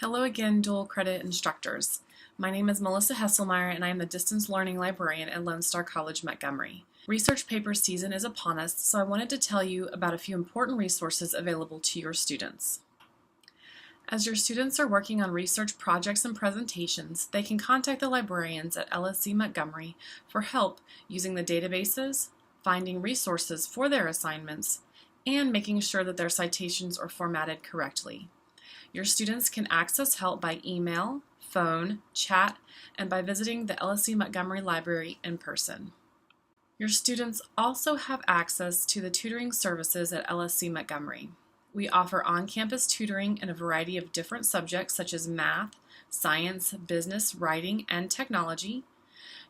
Hello again, dual credit instructors. My name is Melissa Hesselmeyer and I am the Distance Learning Librarian at Lone Star College, Montgomery. Research paper season is upon us, so I wanted to tell you about a few important resources available to your students. As your students are working on research projects and presentations, they can contact the librarians at LSC-Montgomery for help using the databases, finding resources for their assignments, and making sure that their citations are formatted correctly. Your students can access help by email, phone, chat, and by visiting the LSC-Montgomery Library in person. Your students also have access to the tutoring services at LSC-Montgomery. We offer on-campus tutoring in a variety of different subjects such as math, science, business, writing, and technology.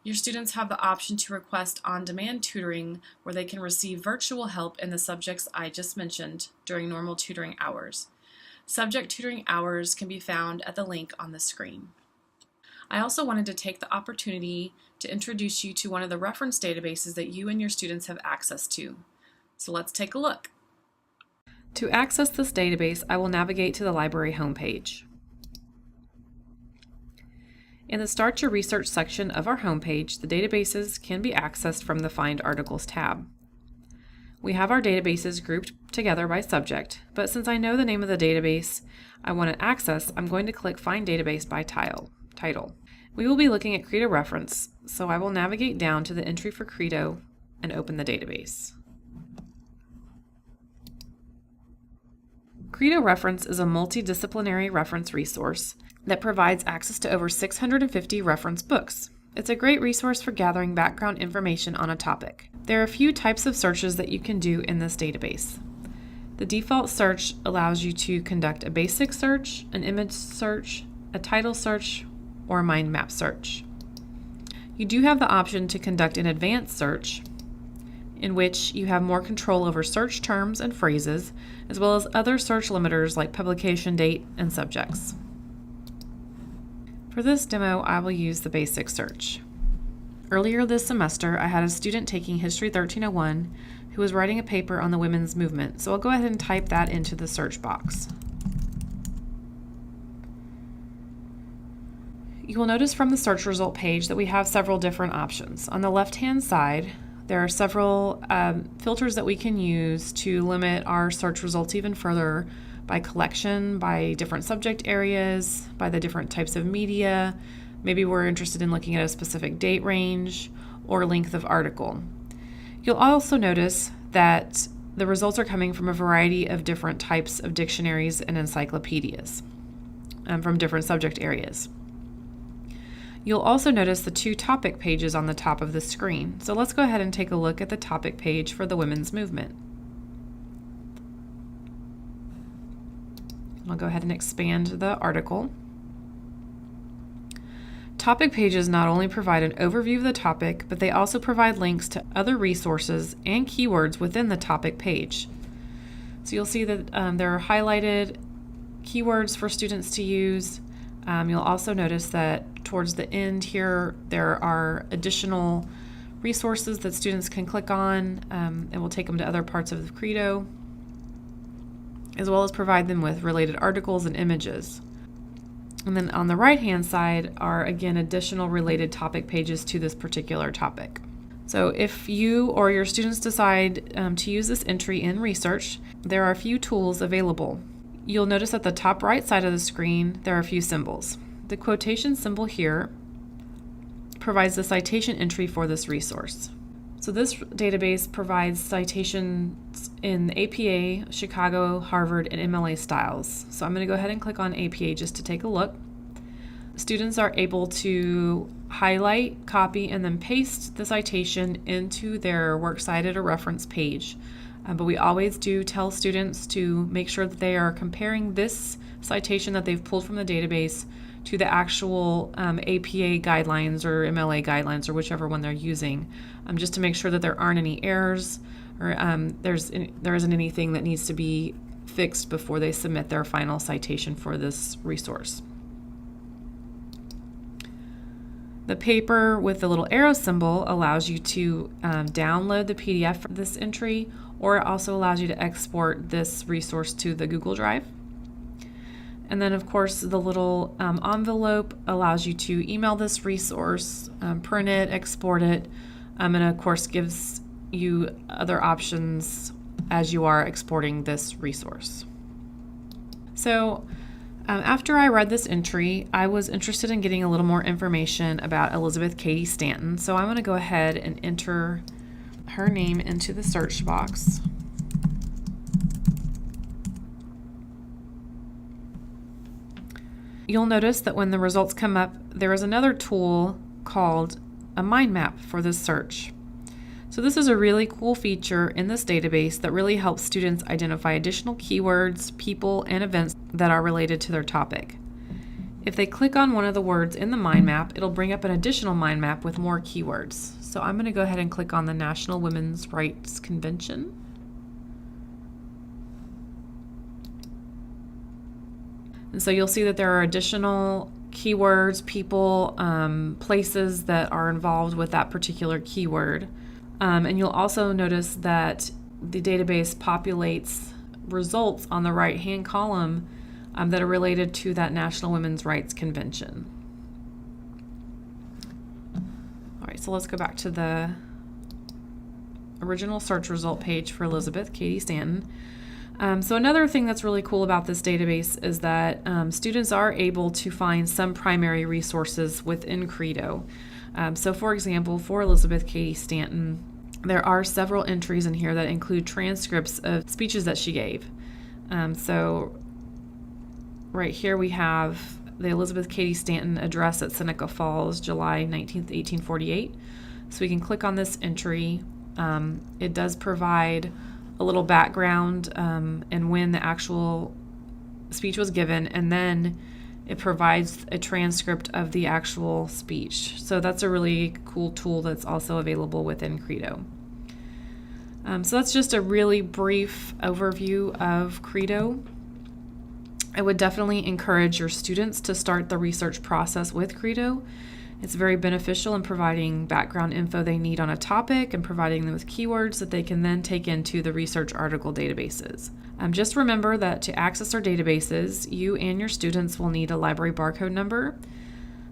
Your students have the option to request on-demand tutoring where they can receive virtual help in the subjects I just mentioned during normal tutoring hours. Subject tutoring hours can be found at the link on the screen. I also wanted to take the opportunity to introduce you to one of the reference databases that you and your students have access to. So let's take a look. To access this database, I will navigate to the library homepage. In the Start Your Research section of our homepage, the databases can be accessed from the Find Articles tab. We have our databases grouped together by subject, but since I know the name of the database I want to access, I'm going to click Find Database by title. We will be looking at Credo reference, so I will navigate down to the entry for Credo and open the database. Credo reference is a multidisciplinary reference resource that provides access to over 650 reference books. It's a great resource for gathering background information on a topic. There are a few types of searches that you can do in this database. The default search allows you to conduct a basic search, an image search, a title search, or a mind map search. You do have the option to conduct an advanced search, in which you have more control over search terms and phrases, as well as other search limiters like publication date and subjects. For this demo, I will use the basic search. Earlier this semester, I had a student taking History 1301 who was writing a paper on the women's movement, so I'll go ahead and type that into the search box. You will notice from the search result page that we have several different options. On the left-hand side, there are several filters that we can use to limit our search results even further by collection, by different subject areas, by the different types of media. Maybe we're interested in looking at a specific date range or length of article. You'll also notice that the results are coming from a variety of different types of dictionaries and encyclopedias from different subject areas. You'll also notice the two topic pages on the top of the screen. So let's go ahead and take a look at the topic page for the women's movement. I'll go ahead and expand the article. Topic pages not only provide an overview of the topic, but they also provide links to other resources and keywords within the topic page. So you'll see that there are highlighted keywords for students to use. You'll also notice that towards the end here, there are additional resources that students can click on. It will take them to other parts of the Credo, as well as provide them with related articles and images. And then on the right-hand side are, again, additional related topic pages to this particular topic. So if you or your students decide to use this entry in research, there are a few tools available. You'll notice at the top right side of the screen, there are a few symbols. The quotation symbol here provides the citation entry for this resource. So this database provides citations in APA, Chicago, Harvard, and MLA styles. So I'm going to go ahead and click on APA just to take a look. Students are able to highlight, copy, and then paste the citation into their works cited or reference page. But we always do tell students to make sure that they are comparing this citation that they've pulled from the database to the actual APA guidelines or MLA guidelines or whichever one they're using, just to make sure that there aren't any errors or there isn't anything that needs to be fixed before they submit their final citation for this resource. The paper with the little arrow symbol allows you to download the PDF for this entry, or it also allows you to export this resource to the Google Drive. And then, of course, the little envelope allows you to email this resource, print it, export it, and of course gives you other options as you are exporting this resource. So after I read this entry, I was interested in getting a little more information about Elizabeth Cady Stanton. So I'm going to go ahead and enter her name into the search box. You'll notice that when the results come up, there is another tool called a mind map for this search. So this is a really cool feature in this database that really helps students identify additional keywords, people, and events that are related to their topic. If they click on one of the words in the mind map, it'll bring up an additional mind map with more keywords. So I'm going to go ahead and click on the National Women's Rights Convention. And so you'll see that there are additional keywords, people, places that are involved with that particular keyword. And you'll also notice that the database populates results on the right-hand column that are related to that National Women's Rights Convention. All right, so let's go back to the original search result page for Elizabeth Cady Stanton. So another thing that's really cool about this database is that students are able to find some primary resources within Credo. So for example, for Elizabeth Cady Stanton, there are several entries in here that include transcripts of speeches that she gave. So right here we have the Elizabeth Cady Stanton address at Seneca Falls, July 19th, 1848. So we can click on this entry. It does provide a little background and when the actual speech was given, and then it provides a transcript of the actual speech. So that's a really cool tool that's also available within Credo. So that's just a really brief overview of Credo. I would definitely encourage your students to start the research process with Credo. It's very beneficial in providing background info they need on a topic and providing them with keywords that they can then take into the research article databases. Just remember that to access our databases, you and your students will need a library barcode number.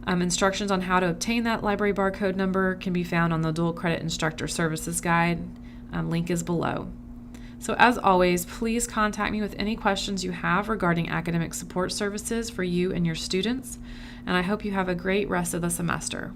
Instructions on how to obtain that library barcode number can be found on the Dual Credit Instructor Services Guide. Link is below. So as always, please contact me with any questions you have regarding academic support services for you and your students, and I hope you have a great rest of the semester.